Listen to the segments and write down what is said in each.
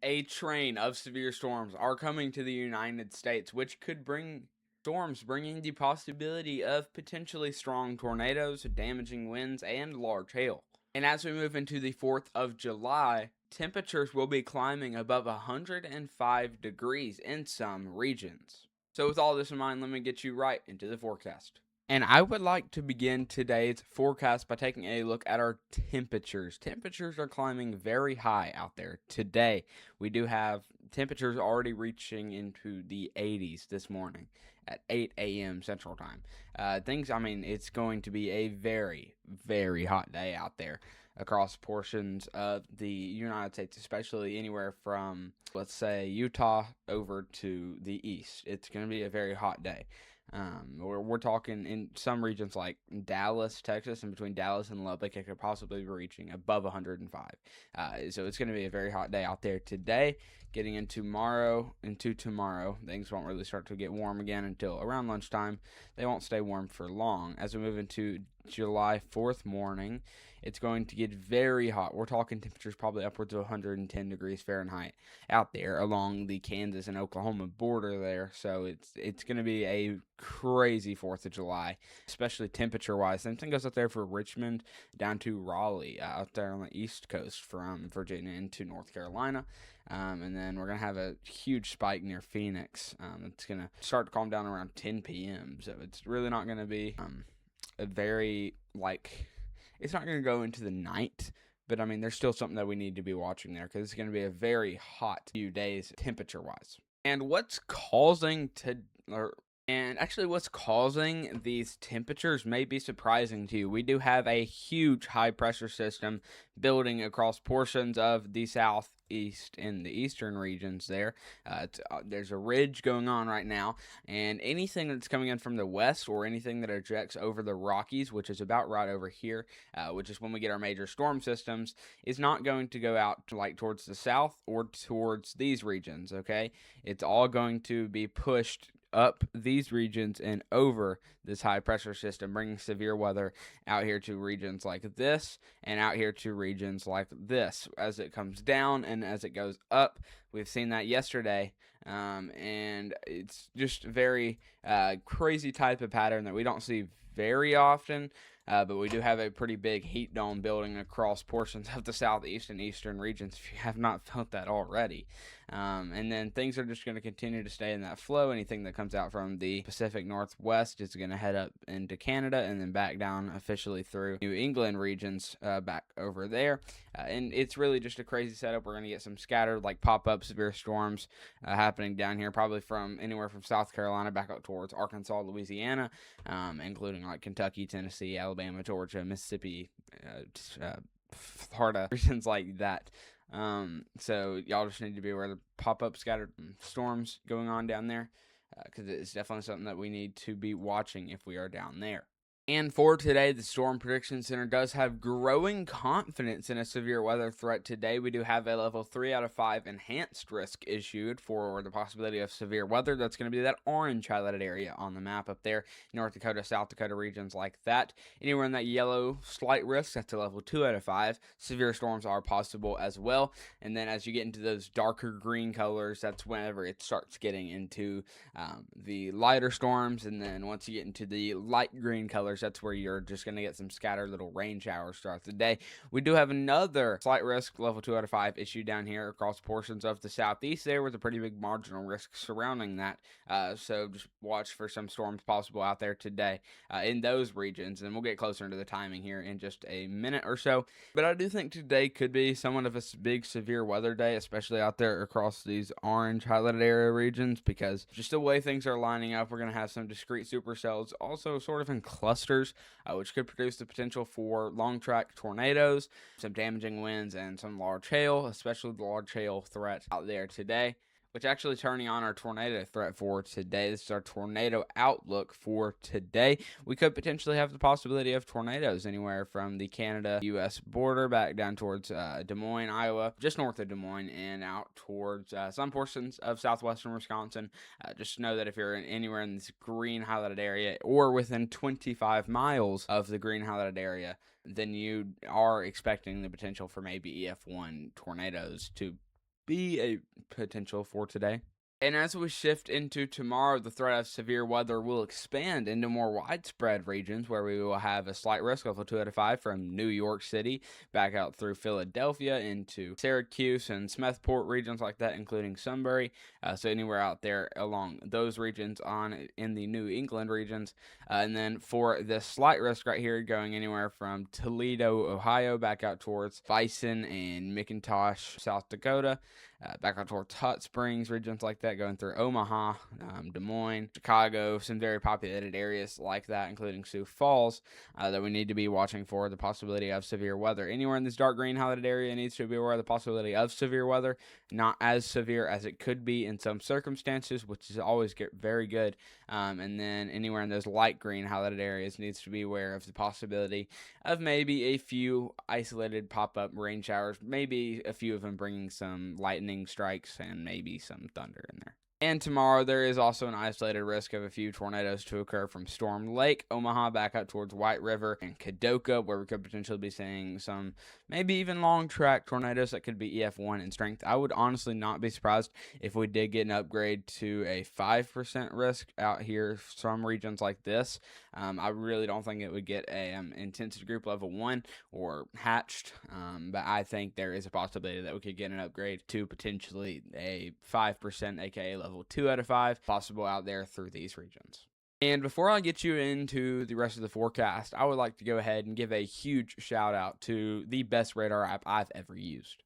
a train of severe storms are coming to the United States, which could bring storms, bringing the possibility of potentially strong tornadoes, damaging winds, and large hail. And as we move into the 4th of July, temperatures will be climbing above 105 degrees in some regions. So, with all this in mind, let me get you right into the forecast. And I would like to begin today's forecast by taking a look at our temperatures. Temperatures are climbing very high out there today. We do have temperatures already reaching into the 80s this morning at 8 a.m. Central Time. It's going to be a very, very hot day out there across portions of the United States, especially anywhere from, let's say, Utah over to the east. It's going to be a very hot day. We're talking in some regions like Dallas, Texas, and between Dallas and Lubbock, it could possibly be reaching above 105. So it's going to be a very hot day out there today. Getting into tomorrow, things won't really start to get warm again until around lunchtime. They won't stay warm for long. As we move into July 4th morning, it's going to get very hot. We're talking temperatures probably upwards of 110 degrees Fahrenheit out there along the Kansas and Oklahoma border there. So it's going to be a crazy 4th of July, especially temperature-wise. Same thing goes up there for Richmond down to Raleigh, out there on the East Coast from Virginia into North Carolina. And then we're going to have a huge spike near Phoenix. It's going to start to calm down around 10 p.m. So it's really not going to be a very, it's not going to go into the night. But, there's still something that we need to be watching there because it's going to be a very hot few days temperature-wise. And what's causing these temperatures may be surprising to you. We do have a huge high-pressure system building across portions of the southeast and the eastern regions there. There's a ridge going on right now, and anything that's coming in from the west or anything that ejects over the Rockies, which is about right over here, which is when we get our major storm systems, is not going to go out towards the south or towards these regions, okay? It's all going to be pushed up these regions and over this high pressure system, bringing severe weather out here to regions like this and out here to regions like this as it comes down and as it goes up. We've seen that yesterday, and it's just very crazy type of pattern that we don't see very often. But we do have a pretty big heat dome building across portions of the southeast and eastern regions, if you have not felt that already. And then things are just going to continue to stay in that flow. Anything that comes out from the Pacific Northwest is going to head up into Canada and then back down officially through New England regions back over there. And it's really just a crazy setup. We're going to get some scattered, pop-up severe storms happening down here, probably from anywhere from South Carolina back up towards Arkansas, Louisiana, including Kentucky, Tennessee, Alabama, Georgia, Mississippi, Florida, regions like that. So y'all just need to be aware of the pop-up scattered storms going on down there, because it's definitely something that we need to be watching if we are down there. And for today, the Storm Prediction Center does have growing confidence in a severe weather threat today. We do have a level 3 out of 5 enhanced risk issued for the possibility of severe weather. That's going to be that orange highlighted area on the map up there, North Dakota, South Dakota regions like that. Anywhere in that yellow slight risk, that's a level 2 out of 5. Severe storms are possible as well. And then as you get into those darker green colors, that's whenever it starts getting into the lighter storms. And then once you get into the light green colors, that's where you're just going to get some scattered little rain showers throughout the day. We do have another slight risk, level 2 out of 5, issue down here across portions of the southeast there with a pretty big marginal risk surrounding that. So just watch for some storms possible out there today in those regions. And we'll get closer into the timing here in just a minute or so. But I do think today could be somewhat of a big severe weather day, especially out there across these orange highlighted area regions, because just the way things are lining up, we're going to have some discrete supercells also sort of in clusters, which could produce the potential for long track tornadoes, some damaging winds, and some large hail, especially the large hail threat out there today. Which actually turning on our tornado threat for today. This is our tornado outlook for today. We could potentially have the possibility of tornadoes anywhere from the Canada-U.S. border back down towards Des Moines, Iowa, just north of Des Moines, and out towards some portions of southwestern Wisconsin. Just know that if you're anywhere in this green highlighted area or within 25 miles of the green highlighted area, then you are expecting the potential for maybe EF1 tornadoes to be a potential for today. And as we shift into tomorrow, the threat of severe weather will expand into more widespread regions where we will have a slight risk level 2 out of 5 from New York City back out through Philadelphia into Syracuse and Smethport regions like that, including Sunbury. So anywhere out there along those regions in the New England regions. And then for the slight risk right here, going anywhere from Toledo, Ohio, back out towards Bison and McIntosh, South Dakota. Back out towards Hot Springs, regions like that, going through Omaha, Des Moines, Chicago, some very populated areas like that, including Sioux Falls, that we need to be watching for the possibility of severe weather. Anywhere in this dark green highlighted area needs to be aware of the possibility of severe weather, not as severe as it could be in some circumstances, which is always very good. And then anywhere in those light green highlighted areas needs to be aware of the possibility of maybe a few isolated pop-up rain showers, maybe a few of them bringing some lightning strikes and maybe some thunder in there. And tomorrow, there is also an isolated risk of a few tornadoes to occur from Storm Lake, Omaha, back out towards White River, and Kadoka, where we could potentially be seeing some maybe even long track tornadoes that could be EF1 in strength. I would honestly not be surprised if we did get an upgrade to a 5% risk out here, some regions like this. I really don't think it would get a intensity group level 1 or hatched, but I think there is a possibility that we could get an upgrade to potentially a 5%, aka level 2 out of 5, possible out there through these regions. And before I get you into the rest of the forecast, I would like to go ahead and give a huge shout out to the best radar app I've ever used.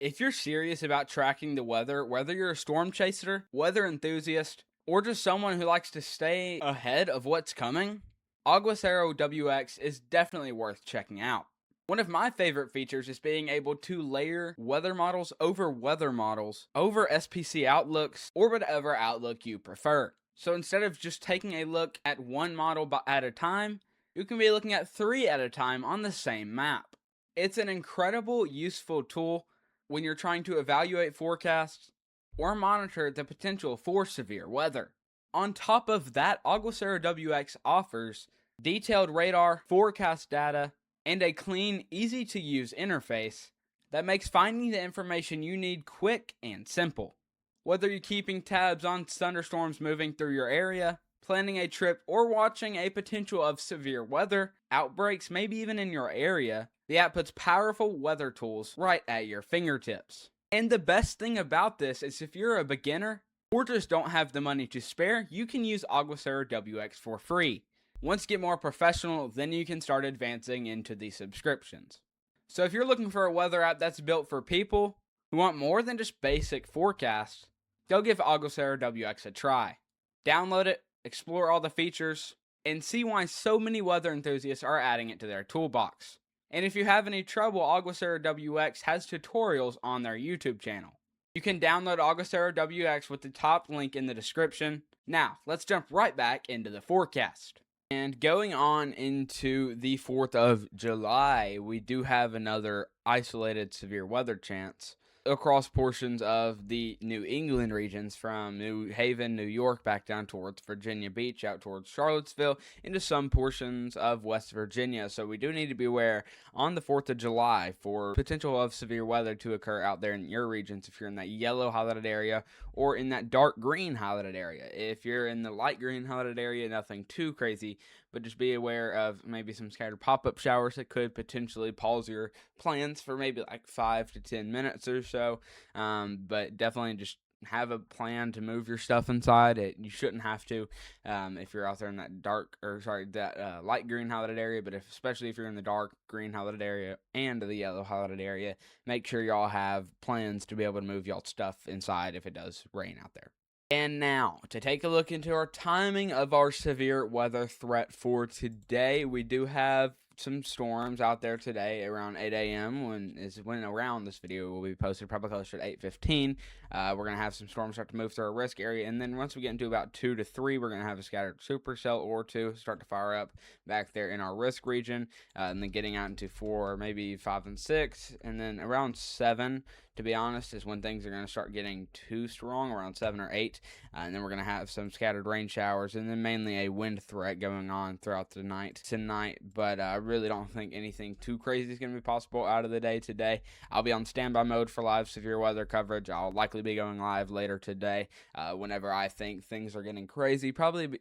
If you're serious about tracking the weather, whether you're a storm chaser, weather enthusiast, or just someone who likes to stay ahead of what's coming, Aguacero WX is definitely worth checking out. One of my favorite features is being able to layer weather models over SPC outlooks, or whatever outlook you prefer. So instead of just taking a look at one model at a time, you can be looking at 3 at a time on the same map. It's an incredible, useful tool when you're trying to evaluate forecasts or monitor the potential for severe weather. On top of that, Aguacero WX offers detailed radar, forecast data, and a clean, easy-to-use interface that makes finding the information you need quick and simple. Whether you're keeping tabs on thunderstorms moving through your area, planning a trip, or watching a potential of severe weather, outbreaks, maybe even in your area, the app puts powerful weather tools right at your fingertips. And the best thing about this is if you're a beginner or just don't have the money to spare, you can use Aguacero WX for free. Once you get more professional, then you can start advancing into the subscriptions. So if you're looking for a weather app that's built for people who want more than just basic forecasts, go give Aguacero WX a try. Download it, explore all the features, and see why so many weather enthusiasts are adding it to their toolbox. And if you have any trouble, Aguacero WX has tutorials on their YouTube channel. You can download Aguacero WX with the top link in the description. Now, let's jump right back into the forecast. And going on into the 4th of July, we do have another isolated severe weather chance across portions of the New England regions, from New Haven, New York, back down towards Virginia Beach, out towards Charlottesville, into some portions of West Virginia. So we do need to be aware on the 4th of July for potential of severe weather to occur out there in your regions if you're in that yellow highlighted area or in that dark green highlighted area. If you're in the light green highlighted area, nothing too crazy, but just be aware of maybe some scattered pop-up showers that could potentially pause your plans for maybe like 5 to 10 minutes or so. But definitely just have a plan to move your stuff inside. You shouldn't have to if you're out there in that light green highlighted area, but especially if you're in the dark green highlighted area and the yellow highlighted area, make sure y'all have plans to be able to move y'all's stuff inside if it does rain out there. And now, to take a look into our timing of our severe weather threat for today, we do have some storms out there today around 8 a.m. when around this video will be posted, probably closer to 8:15. We're going to have some storms start to move through our risk area, and then once we get into about 2 to 3, we're going to have a scattered supercell or 2 start to fire up back there in our risk region, and then getting out into 4, maybe 5 and 6, and then around 7 to be honest, is when things are going to start getting too strong, around 7 or 8. And then we're going to have some scattered rain showers, and then mainly a wind threat going on throughout the night tonight. But I really don't think anything too crazy is going to be possible out of the day today. I'll be on standby mode for live severe weather coverage. I'll likely be going live later today whenever I think things are getting crazy.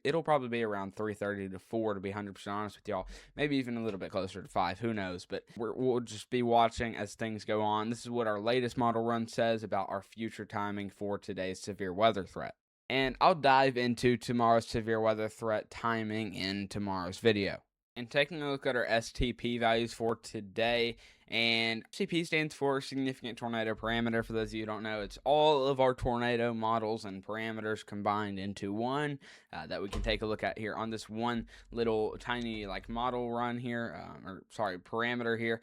It'll probably be around 3:30 to 4, to be 100% honest with y'all. Maybe even a little bit closer to 5. Who knows? But we'll just be watching as things go on. This is what our latest model run says about our future timing for today's severe weather threat. And I'll dive into tomorrow's severe weather threat timing in tomorrow's video. And taking a look at our STP values for today, and STP stands for Significant Tornado Parameter. For those of you who don't know, it's all of our tornado models and parameters combined into one that we can take a look at here on this one little tiny model run here, parameter here.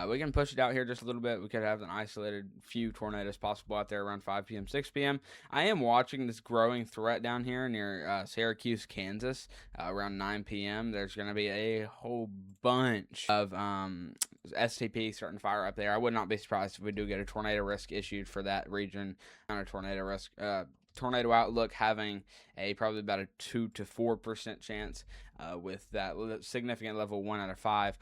We can push it out here just a little bit. We could have an isolated few tornadoes possible out there around 5 p.m., 6 p.m. I am watching this growing threat down here near Syracuse, Kansas, around 9 p.m. There's going to be a whole bunch of STP starting to fire up there. I would not be surprised if we do get a tornado risk issued for that region. On a tornado risk, tornado outlook having probably about a 2 to 4% chance with that significant level 1 out of 5.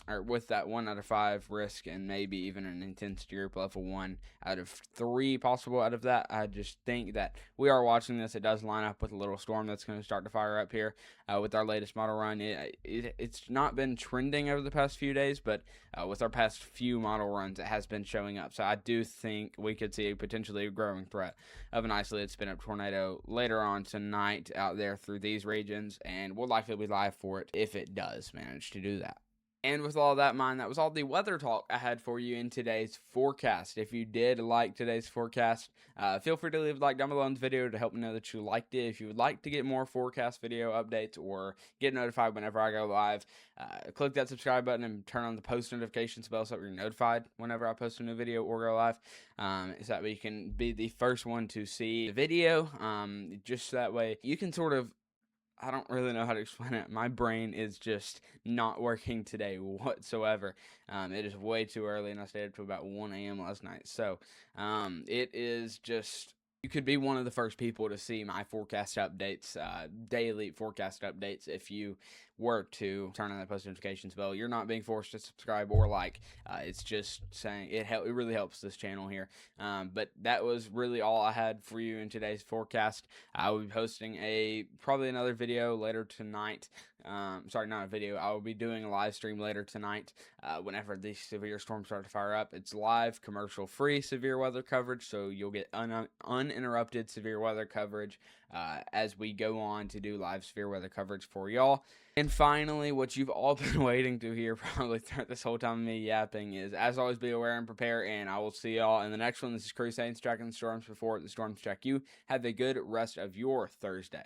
Or with that 1 out of 5 risk, and maybe even an intensity group level 1 out of 3 possible out of that. I just think that we are watching this. It does line up with a little storm that's going to start to fire up here with our latest model run. It's not been trending over the past few days, but with our past few model runs, it has been showing up. So I do think we could see a potentially growing threat of an isolated spin-up tornado later on tonight out there through these regions, and we'll likely be live for it if it does manage to do that. And with all that in mind, that was all the weather talk I had for you in today's forecast. If you did like today's forecast, feel free to leave a like down below in the video to help me know that you liked it. If you would like to get more forecast video updates or get notified whenever I go live, click that subscribe button and turn on the post notifications bell so that you're notified whenever I post a new video or go live. So that way you can be the first one to see the video. Just that way you can sort of, I don't really know how to explain it. My brain is just not working today whatsoever. It is way too early, and I stayed up to about 1 a.m. last night. So it is just, you could be one of the first people to see my forecast updates, daily forecast updates, if you were to turn on that post notifications bell. You're not being forced to subscribe or like. It's just saying it really helps this channel here. But that was really all I had for you in today's forecast. I will be posting probably another video later tonight. Sorry, not a video. I will be doing a live stream later tonight whenever these severe storms start to fire up. It's live, commercial-free severe weather coverage, so you'll get uninterrupted severe weather coverage as we go on to do live severe weather coverage for y'all. And finally, what you've all been waiting to hear probably throughout this whole time of me yapping is, as always, be aware and prepare, and I will see y'all in the next one. This is Cruz Saints tracking the storms before the storms track you. Have a good rest of your Thursday.